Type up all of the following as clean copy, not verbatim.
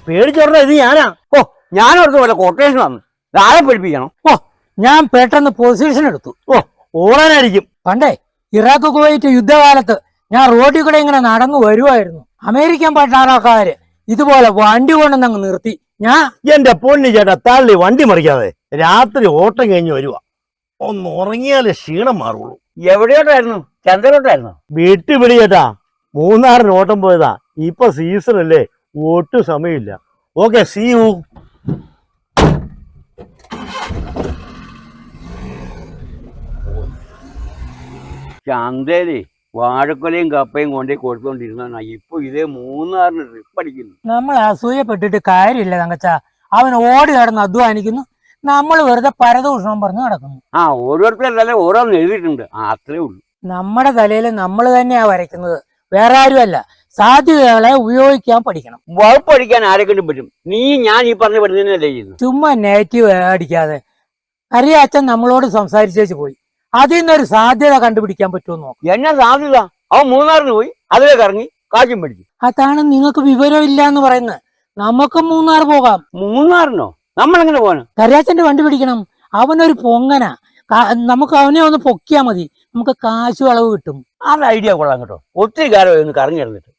പേടിച്ചോറ ഇത് ഞാനാ. ഓ ഞാനോർത്ത് പോലെ കൊട്ടേഷൻ വന്നു ആരെ പഠിപ്പിക്കണം. ഓ ഞാൻ പെട്ടെന്ന് പൊസിഷൻ എടുത്തു. ഓ ഓടാനായിരിക്കും. പണ്ടേ ഇറാഖ് കുവൈറ്റ് യുദ്ധകാലത്ത് ഞാൻ റോഡിൽ കൂടെ ഇങ്ങനെ നടന്നു വരുമായിരുന്നു. അമേരിക്കൻ പട്ടാളക്കാര് ഇതുപോലെ വണ്ടി കൊണ്ടുവന്നങ്ങ് നിർത്തി. ഞാൻ എന്റെ പൊന്നി ചേട്ടാ തള്ളി വണ്ടി മറിക്കാതെ രാത്രി ഓട്ടം കഴിഞ്ഞ് വരുവാ. ഒന്ന് ഉറങ്ങിയാലേ ക്ഷീണം മാറുള്ളൂ. എവിടെയോട്ടായിരുന്നു? ചന്ദ്രലോട്ടായിരുന്നു? വിളി ചേട്ടാ, മൂന്നാറിന് ഓട്ടം പോയതാ. ഇപ്പൊ സീസൺ അല്ലേ, ഒട്ടും സമയമില്ല. Okay see you. ചന്തയില് വാഴക്കൊലയും കപ്പയും കൊണ്ടേ കൊടുത്തോണ്ടിരുന്ന ഇപ്പൊ ഇതേ മൂന്നാറിന് ട്രിപ്പ് അടിക്കുന്നു. നമ്മൾ അസൂയപ്പെട്ടിട്ട് കാര്യമില്ല തങ്കച്ച. അവൻ ഓടി നടന്ന് അധ്വാനിക്കുന്നു, നമ്മൾ വെറുതെ പരദൂഷണം പറഞ്ഞ് നടക്കുന്നു. ഓരോരുത്തരല്ലേ ഓരോന്ന് എഴുതിയിട്ടുണ്ട്, അത്രേ ഉള്ളൂ. നമ്മുടെ തലയിൽ നമ്മൾ തന്നെയാ വരയ്ക്കുന്നത്, വേറെ ആരുമല്ല. സാധ്യതകളെ ഉപയോഗിക്കാൻ പഠിക്കണം. വകുപ്പ് അടിക്കാൻ ആരെക്കൊണ്ടും പറ്റും. നീ ഞാൻ ഈ പറഞ്ഞ പഠിത്തന്നല്ലേ ചെയ്യുന്നു. ചുമ്മാ നെഗറ്റീവ് അടിക്കാതെ. അറിയ അച്ഛൻ നമ്മളോട് സംസാരിച്ചേച്ച് പോയി, അതിൽ നിന്നൊരു സാധ്യത കണ്ടുപിടിക്കാൻ പറ്റുമോ നോക്കാം. എന്നാ സാധ്യത? അവൻ മൂന്നാറിന് പോയി അതിലേക്ക് ഇറങ്ങി കാശും പഠിച്ചു. അതാണ് നിങ്ങൾക്ക് വിവരം ഇല്ല എന്ന് പറയുന്നത്. നമുക്ക് മൂന്നാർ പോകാം. മൂന്നാറിനോ? നമ്മളെങ്ങനെ പോകാൻ? കറിയാച്ചന്റെ വണ്ടി പിടിക്കണം. അവനൊരു പൊങ്ങനാ. നമുക്ക് അവനെ ഒന്ന് പൊക്കിയാ മതി, നമുക്ക് കാശു അളവ് കിട്ടും. അത് ഐഡിയ കൊള്ളാം കേട്ടോ. ഒത്തിരി കാലം ഒന്ന് കറങ്ങി ഇറങ്ങിട്ട്.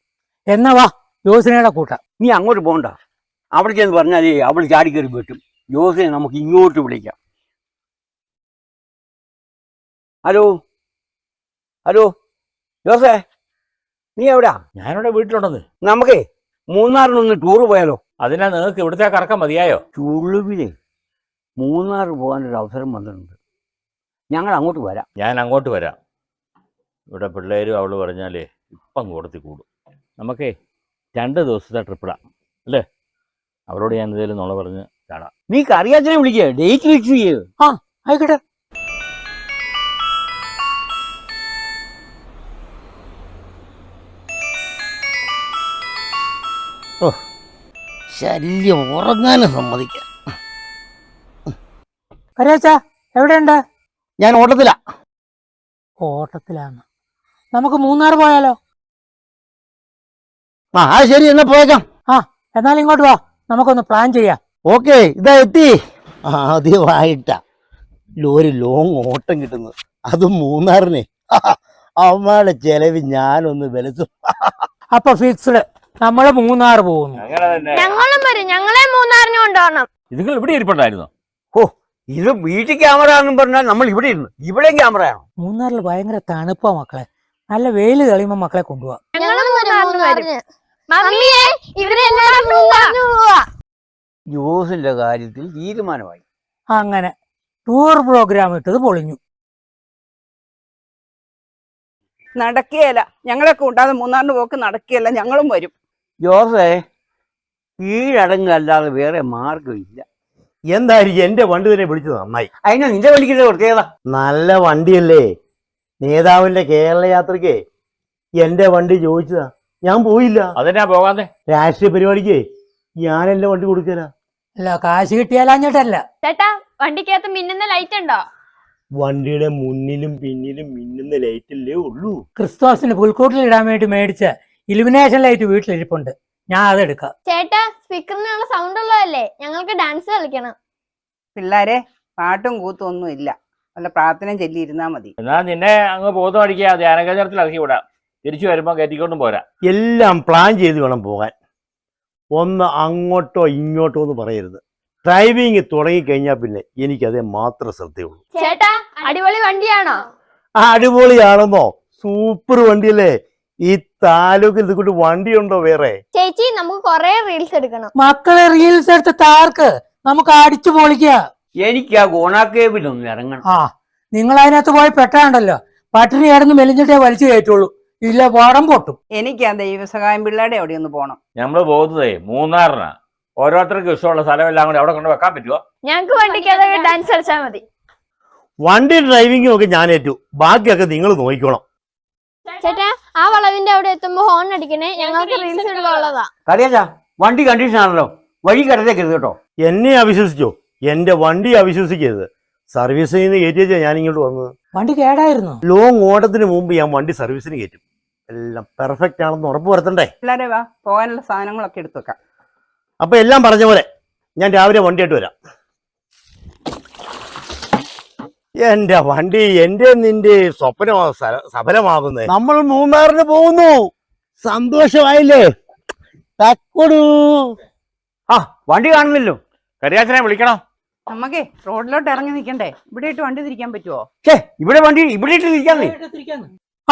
എന്നാ വാ ജോസിനയുടെ കൂട്ടാം. നീ അങ്ങോട്ട് പോകണ്ട. അവിടെ ചെന്ന് പറഞ്ഞാലേ അവൾ ചാടിക്കറി പറ്റും. ജോസിനെ നമുക്ക് ഇങ്ങോട്ട് വിളിക്കാം. ഹലോ ഹലോ ജോസേ, നീ എവിടാ? ഞാനിവിടെ വീട്ടിലുണ്ടെന്ന്. നമുക്കേ മൂന്നാറിനൊന്ന് ടൂറ് പോയാലോ? അതിനാ നിങ്ങൾക്ക് ഇവിടുത്തെ കറക്കം മതിയായോ? ചുളുവിലെ മൂന്നാർ പോകാനൊരു അവസരം വന്നിട്ടുണ്ട്. ഞങ്ങൾ അങ്ങോട്ട് വരാം. ഞാൻ അങ്ങോട്ട് വരാം. ഇവിടെ പിള്ളേരും അവള് പറഞ്ഞാലേ ഇപ്പം കൊടുത്തി കൂടും. നമുക്കേ 2 ദിവസത്തെ ട്രിപ്പിടാം അല്ലേ? അവരോട് ഞാൻ എന്തെങ്കിലും നുണ പറഞ്ഞ് ചാടാം. നീ കറിയാച്ചനെ വിളിക്കുക, ഡേറ്റ് ഫിക്സ് ചെയ്യ്. ആയിക്കോട്ടെ. ഓ ശല്യം, ഉറങ്ങാനും സമ്മതിക്കാം. കറിയാച്ച എവിടെയുണ്ട്? ഞാൻ ഓട്ടത്തിലാ. ഓട്ടത്തിലാണ്. നമുക്ക് മൂന്നാർ പോയാലോ? ആ ശരി, എന്നാ പോയേക്കാം. എന്നാൽ ഇങ്ങോട്ട് വാ, നമുക്കൊന്ന് പ്ലാൻ ചെയ്യാം. ഓക്കെ, ഇതാ എത്തി. ആദ്യമായിട്ടാ ഒരു ലോങ് ഓട്ടം കിട്ടുന്നത്, അതും മൂന്നാറിനെ. അമ്മയുടെ ചെലവ് ഞാനൊന്ന് വിലച്ചു. അപ്പൊ ഫിക്സ്ഡ്, നമ്മള് മൂന്നാർ പോകുന്നു. ഞങ്ങളും വരും, ഞങ്ങളെ മൂന്നാറിന് കൊണ്ടുപോകണം. നിങ്ങൾ ഇവിടെ ഇരിപ്പുണ്ടായിരുന്നോ? ഓ ഇത് വീട്ടിൽ ക്യാമറ എന്നും പറഞ്ഞാൽ നമ്മൾ ഇവിടെ ഇരുന്നു. ഇവിടെയും ക്യാമറയാണോ? മൂന്നാറിൽ ഭയങ്കര തണുപ്പാ മക്കളെ. നല്ല വെയില് തെളിയുമ്പോ മക്കളെ കൊണ്ടുപോവാ. ജോസിന്റെ കാര്യത്തിൽ തീരുമാനമായി. അങ്ങനെ ടൂർ പ്രോഗ്രാം ഇട്ടത് പൊളിഞ്ഞു. നടക്കുകയല്ല, ഞങ്ങളെ കൂട്ടാതെ മൂന്നാറിന് പോക്ക് നടക്കുകയല്ല. ഞങ്ങളും വരും. ജോസേ, കീഴടങ്ങല്ലാതെ വേറെ മാർഗമില്ല. എന്തായിരിക്കും, എന്റെ വണ്ടി തന്നെ വിളിച്ചത് നന്നായി. അതിനാ നിന്റെ വണ്ടിക്കിന്റെ പ്രത്യേകത. നല്ല വണ്ടിയല്ലേ. നേതാവിന്റെ കേരള യാത്രക്ക് എന്റെ വണ്ടി ചോദിച്ചതാ, ഞാൻ പോയില്ല. അതിനാ പോകാതെ രാഷ്ട്രീയ പരിപാടിക്ക് ഞാൻ എന്റെ വണ്ടി കൊടുക്കല. അല്ല, കാശ് കിട്ടിയാലഞ്ഞിട്ടല്ല. ചേട്ടാ, വണ്ടിക്കകത്ത് മിന്നുന്ന ലൈറ്റ് ഉണ്ടോ? വണ്ടിയുടെ മുന്നിലും പിന്നിലും മിന്നുന്ന ലൈറ്റല്ലേ ഉള്ളൂ. ക്രിസ്തുമസിന് പുൽക്കൂട്ടിൽ ഇടാൻ വേണ്ടി മേടിച്ച ഇലുമിനേഷൻ ലൈറ്റ് വീട്ടിലിരിപ്പുണ്ട്, ഞാൻ അതെടുക്കാം. ചേട്ടാ, സ്പീക്കറിനുള്ള സൗണ്ട് ഉള്ളതല്ലേ, ഞങ്ങൾക്ക് ഡാൻസ് കളിക്കണം. പിള്ളേരെ പാട്ടും കൂത്തും ഒന്നും ഇല്ല, വല്ല പ്രാർത്ഥനയും ചൊല്ലിയിരുന്നാ മതി. എന്നാ നിന്നെ അങ്ങ് പോകുന്ന പഠിക്കുക, ധ്യാന കേന്ദ്രത്തിൽ ഇറക്കി വിടാം. തിരിച്ചു വരുമ്പോ കയറ്റിക്കൊണ്ടും പോരാ. എല്ലാം പ്ലാൻ ചെയ്ത് വേണം പോകാൻ. ഒന്ന് അങ്ങോട്ടോ ഇങ്ങോട്ടോ എന്ന് പറയരുത്. ഡ്രൈവിങ് തുടങ്ങിക്കഴിഞ്ഞാൽ പിന്നെ എനിക്കതേ മാത്രം ശ്രദ്ധയുള്ളൂ. ചേട്ടാ, അടിപൊളി വണ്ടിയാണോ? അടിപൊളിയാണെന്നോ? സൂപ്പർ വണ്ടിയല്ലേ. ഈ താലൂക്കിൽ ഇതുകൊണ്ട് വണ്ടിയുണ്ടോ വേറെ? ചേച്ചി, നമുക്ക് കൊറേ റീൽസ് എടുക്കണം. മക്കളെ റീൽസ് എടുത്ത് താർക്ക്, നമുക്ക് അടിച്ചു പൊളിക്കുക. എനിക്ക് ആ ഗുണാക്കേവിലൊന്നും ഇറങ്ങണം. നിങ്ങൾ അതിനകത്ത് പോയി പെട്ടാണ്ടല്ലോ, പട്ടിണി കിടന്ന് മെലിഞ്ഞിട്ടേ വലിച്ചു കയറ്റുള്ളൂ, ഇല്ല പടം പൊട്ടും. എനിക്ക് ആ ദൈവസഹായം പിള്ളേരുടെ അവിടെ ഒന്ന് പോണം. നമ്മള് പോകുന്നതേ മൂന്നാറിനാ. ഓരോരുത്തർക്കും ഇഷ്ടമുള്ള സ്ഥലമെല്ലാം കൂടി അവിടെ കൊണ്ട് വെക്കാൻ പറ്റുമോ? ഞങ്ങൾക്ക് വണ്ടിക്കകത്ത് ഡാൻസ് കളിച്ചാൽ മതി. വണ്ടി ഡ്രൈവിംഗും ഒക്കെ ഞാൻ ഏറ്റു, ബാക്കിയൊക്കെ നിങ്ങൾ നോക്കിക്കോണം. ചേട്ടാ, ആ വളവിന്റെ അവിടെ എത്തുമ്പോ ഹോൺ അടിക്കണേ, ഞങ്ങൾക്ക് റീൽസ് എടുക്കാനുള്ളതാ. കറിയാച്ചാ, വണ്ടി കണ്ടീഷൻ ആണല്ലോ, വഴി കടത്തേക്കരുത് കേട്ടോ. എന്നെ അവിശ്വസിച്ചോ? എന്റെ വണ്ടി അവിശ്വസിക്കരുത്. സർവീസിൽ നിന്ന് കയറ്റിയാ ഞാൻ ഇങ്ങോട്ട് വന്നത്. വണ്ടി കേടായിരുന്നു. ലോങ് ഓട്ടത്തിന് മുമ്പ് ഞാൻ വണ്ടി സർവീസിന് കയറ്റും. എല്ലാം പെർഫെക്റ്റ് ആണെന്ന് ഉറപ്പ് വരുത്തണ്ടേ? പിള്ളേരെ വാ, പോകാനുള്ള സാധനങ്ങളൊക്കെ എടുത്തു വെക്കാം. അപ്പൊ എല്ലാം പറഞ്ഞ പോലെ ഞാൻ രാവിലെ വണ്ടിയായിട്ട് വരാം. എന്റെ വണ്ടി എന്റെ നിന്റെ സ്വപ്നമാ സഫലമാകുന്നേ. നമ്മൾ മൂന്നാറിന് പോകുന്നു. സന്തോഷമായില്ലേ? തക്കൊടു. ആ വണ്ടി കാണുന്നില്ലോ. കരിയാച്ചനെ വിളിക്കണോ? നമുക്കേ റോഡിലോട്ട് ഇറങ്ങി നിൽക്കണ്ടേ? ഇവിടെ ഇട്ട് വണ്ടി തിരിക്കാൻ പറ്റുമോ? ഇവിടെ വണ്ടി ഇവിടെ ഇട്ട് നിൽക്കാന്നേ.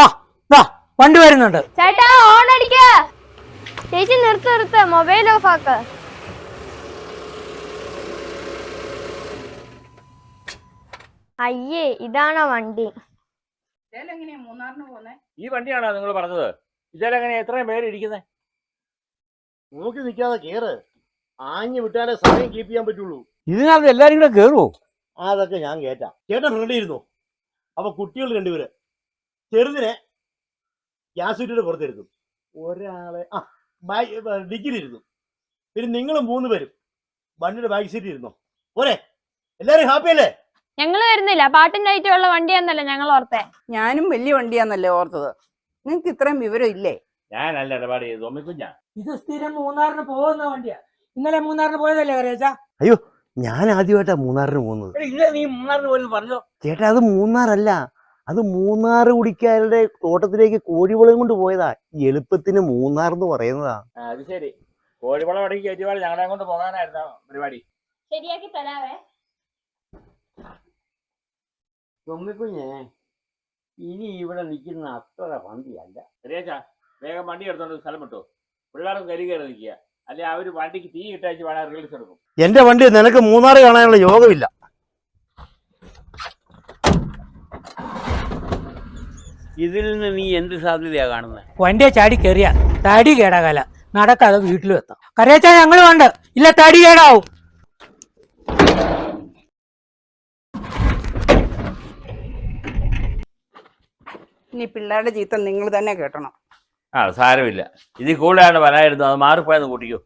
ആ ദാ വണ്ടി വരുന്നുണ്ട്. ചേട്ടാ ഹോൺ അടിക്ക. ചേച്ചി നിർത്ത് മൊബൈൽ ഓഫ് ആക്ക്. അയ്യേ ഇതാണോ വണ്ടി? എങ്ങനെയാ മൂന്നാറിന് പോന്നെ? ഈ വണ്ടിയാണോ നിങ്ങൾ പറഞ്ഞത്? ഇതിലെങ്ങനെ എത്രയും പേര് ഇരിക്കുന്നത്? നോക്കി നിൽക്കാതെ കേറ്. ആഞ്ഞു വിട്ടാലേ സമയം കീപ്പ് ചെയ്യാൻ പറ്റുള്ളൂ. ഇതിനകത്ത് എല്ലാരും കൂടെ കേറുവോ? അതൊക്കെ ഞാൻ കേറ്റാം. ചേട്ടൻ ഫ്രണ്ടിൽ ഇരുന്നു. അപ്പൊ കുട്ടികൾ രണ്ടുപേര് ചെറുതിനെ ഗ്യാസ് കുറ്റിയുടെ പുറത്തിരുന്നു. ഒരാളെ ഡിഗ്രി ഇരുന്നു. പിന്നെ നിങ്ങൾ 3 പേരും വണ്ടിയുടെ ബാക്ക് സീറ്റിൽ ഇരുന്നു. പോരെ? എല്ലാരും ഹാപ്പി അല്ലേ? ഞങ്ങള് വരുന്നില്ല. പാട്ടും ലൈറ്റും ഉള്ള വണ്ടിയാന്നല്ലേ ഞങ്ങൾ ഓർത്തെ. ഞാനും വലിയ വണ്ടിയാന്നല്ലേ ഓർത്തത്. നിങ്ങക്ക് ഇത്രയും വിവരം ഇല്ലേ? ഞാനല്ല ഇടപാട് ചെയ്തു, തൊമ്മിക്കുഞ്ഞാ. ഇത് സ്ഥിരം മൂന്നാറിന് പോകുന്ന വണ്ടിയാ. ഇന്നലെ മൂന്നാറിന് പോയതല്ലേ കറിയാച്ചാ? ഞാൻ ആദ്യമായിട്ടാ മൂന്നാറിന് പോകുന്നത്. ഇല്ല നീ മൂന്നാറിന് പോലും പറഞ്ഞോ. ചേട്ടാ അത് മൂന്നാറല്ല, അത് മൂന്നാറ് കുടിക്കാരുടെ തോട്ടത്തിലേക്ക് കോഴിവളം കൊണ്ട് പോയതാ. എളുപ്പത്തിന് മൂന്നാർന്ന് പറയുന്നതാ. അത് ശരി. കോഴിവളം അടക്കി കയറ്റിപാട് ഞങ്ങളെ കൊണ്ട് പോകാനായിരുന്നു പരിപാടി. ശരിയാക്കി തരാവേ. തൊമ്മിക്കുഞ്ഞേ ഇനി ഇവിടെ നിൽക്കുന്ന അത്ര വണ്ടിയല്ല. കരിയാച്ചാ വേഗം വണ്ടി എടുത്തോണ്ട് സ്ഥലം വിട്ടോ. പിള്ളേർക്ക് കരി കയറി നിൽക്കുക. അല്ലെ അവര് വണ്ടിക്ക് തീ ഇട്ടയച്ച് വേണം റിലീസ് എടുക്കും. എന്റെ വണ്ടി നിനക്ക് മൂന്നാറ് കാണാനുള്ള യോഗമില്ല. ഇതിൽ നിന്ന് നീ എന്ത് സാധ്യതയാ കാണുന്നത്? വണ്ടിയെ ചാടി കയറിയ തടി കേടാകല. നടക്കാതെ വീട്ടിലും എത്താം. കറിയാച്ചാ ഞങ്ങൾ വേണ്ട. ഇല്ല തടി കേടാവും. ഇനി പിള്ളേരുടെ ചീത്ത നിങ്ങൾ തന്നെ കേട്ടണം. സാരമില്ല. ഇതിൽ കൂടുതലാണ് വരായിരുന്നു. അത് മാറിപ്പോയെന്ന് കൂട്ടിക്കോ.